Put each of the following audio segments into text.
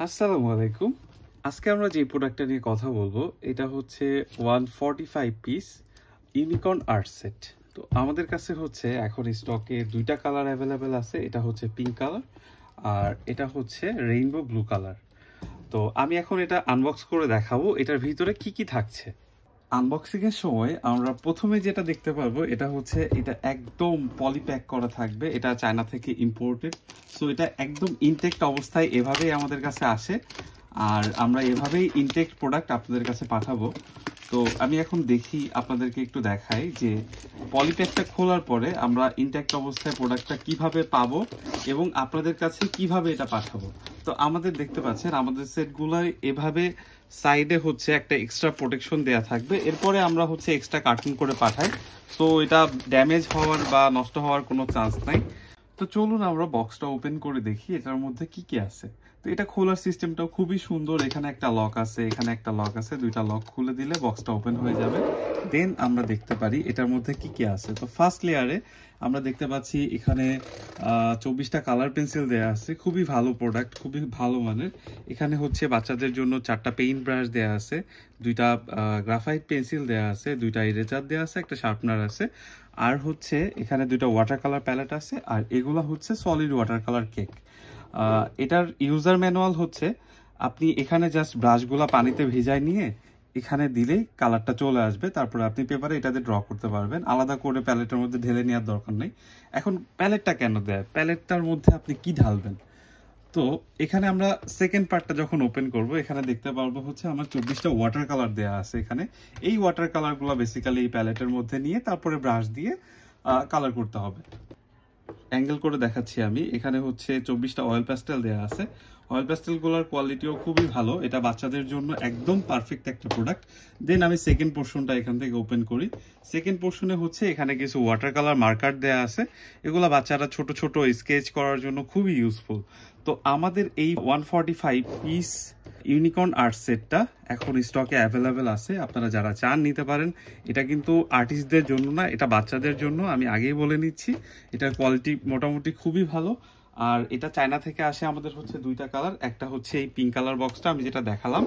আসসালামু আলাইকুম। আজকে আমরা যে প্রোডাক্টটা নিয়ে কথা বলবো এটা হচ্ছে 145 পিস ইউনিকর্ন আর্ট সেট। তো আমাদের কাছে হচ্ছে এখন স্টকে দুইটা কালার অ্যাভেলেবেল আছে। এটা হচ্ছে পিঙ্ক কালার আর এটা হচ্ছে রেইনবো ব্লু কালার। তো আমি এখন এটা আনবক্স করে দেখাবো এটার ভিতরে কি কি থাকছে। আনবক্সিং এর সময় আমরা প্রথমে যেটা দেখতে পারবো এটা হচ্ছে এটা একদম পলিপ্যাক করা থাকবে। এটা চায়না থেকে ইম্পোর্টেড। সো এটা একদম ইনটেক্ট অবস্থায় এভাবেই আমাদের কাছে আসে আর আমরা এভাবেই ইনটেক্ট প্রোডাক্ট আপনাদের কাছে পাঠাবো। তো আমি এখন দেখি আপনাদেরকে একটু দেখাই যে পলিপ্যাকটা খোলার পরে আমরা ইনটেক্ট অবস্থায় প্রোডাক্টটা কিভাবে পাবো এবং আপনাদের কাছে কিভাবে এটা পাঠাবো। তো আমাদের দেখতে পাচ্ছেন আমাদের সেটগুলোয় এভাবে সাইডে হচ্ছে একটা এক্সট্রা প্রোটেকশন দেয়া থাকবে। এরপরে আমরা হচ্ছে এক্সট্রা কার্টুন করে পাঠাই। সো এটা ড্যামেজ হওয়ার বা নষ্ট হওয়ার কোনো চান্স নাই। তো চলুন আমরা বক্সটা ওপেন করে দেখি এটার মধ্যে কি কি আছে। তো এটা খোলার সিস্টেমটাও খুবই সুন্দর। এখানে একটা লক আছে, এখানে একটা লক আছে, দুইটা লক খুলে দিলে বক্সটা ওপেন হয়ে যাবে। দেন আমরা দেখতে পারি এটার মধ্যে কি কি আছে। তো ফার্স্ট লেয়ারে আমরা দেখতে পাচ্ছি এখানে 24টা কালার পেন্সিল দেয়া আছে। খুবই ভালো প্রোডাক্ট, খুবই ভালো মানের। এখানে হচ্ছে বাচ্চাদের জন্য 4টা পেইন্ট ব্রাশ দেয়া আছে, দুইটা গ্রাফাইট পেন্সিল দেয়া আছে, দুইটা ইরেজার দেয়া আছে, একটা শার্পনার আছে, আর হচ্ছে এখানে দুইটা ওয়াটার কালার প্যালেট আছে। আর এগুলা হচ্ছে সলিড ওয়াটার কালার কেক। এটার ইউজার ম্যানুয়াল হচ্ছে আপনি এখানে জাস্ট ব্রাশগুলা পানিতে ভিজায় নিয়ে এখানে দিলেই কালারটা চলে আসবে। তারপরে আপনি পেপারে এটাতে ড্র করতে পারবেন, আলাদা করে প্যালেটের মধ্যে ঢেলে নেওয়ার দরকার নেই। এখন প্যালেটটা কেন দেয়, প্যালেটটার মধ্যে আপনি কি ঢালবেন। তো এখানে আমরা সেকেন্ড পার্টটা যখন ওপেন করব এখানে দেখতে পারবো হচ্ছে আমার 24টা ওয়াটার কালার দেয়া আছে। এখানে এই ওয়াটার কালারগুলো বেসিক্যালি এই প্যালেটের মধ্যে নিয়ে তারপরে ব্রাশ দিয়ে কালার করতে হবে। অ্যাঙ্গেল করে দেখাচ্ছি আমি। এখানে হচ্ছে 24টা অয়েল প্যাস্টেল দেওয়া আছে। অয়েল প্যাস্টেলগুলোর কোয়ালিটিও খুবই ভালো। এটা বাচ্চাদের জন্য একদম পারফেক্ট একটা প্রোডাক্ট। দেন আমি সেকেন্ড পোর্শনটা এখান থেকে ওপেন করি। সেকেন্ড পোর্শনে হচ্ছে এখানে কিছু ওয়াটার কালার মার্কার দেওয়া আছে। এগুলো বাচ্চারা ছোট ছোট স্কেচ করার জন্য খুবই ইউজফুল। তো আমাদের এই 145 পিস ইউনিকর্ন আর্ট সেটটা এখন স্টকে অ্যাভেলেবেল আছে। আপনারা যারা চান নিতে পারেন। এটা কিন্তু আর্টিস্টদের জন্য না, এটা বাচ্চাদের জন্য। আমি আগেই বলে নিচ্ছি এটার কোয়ালিটি মোটামুটি খুবই ভালো। আর এটা চায়না থেকে আসে। আমাদের হচ্ছে দুইটা কালার, একটা হচ্ছে এই পিঙ্ক কালার বক্সটা আমি যেটা দেখালাম,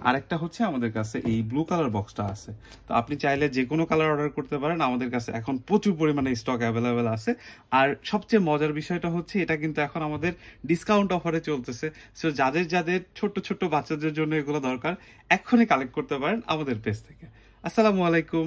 আর একটা হচ্ছে আমাদের কাছে এই ব্লু কালার বক্সটা আছে। তো আপনি চাইলে যে কোনো কালার অর্ডার করতে পারেন। আমাদের কাছে এখন প্রচুর পরিমাণে স্টক অ্যাভেলেবেল আছে। আর সবচেয়ে মজার বিষয়টা হচ্ছে এটা কিন্তু এখন আমাদের ডিসকাউন্ট অফারে চলতেছে। সো যাদের যাদের ছোট্ট ছোট্ট বাচ্চাদের জন্য এগুলো দরকার এখনই কালেক্ট করতে পারেন আমাদের পেজ থেকে। আসসালামু আলাইকুম।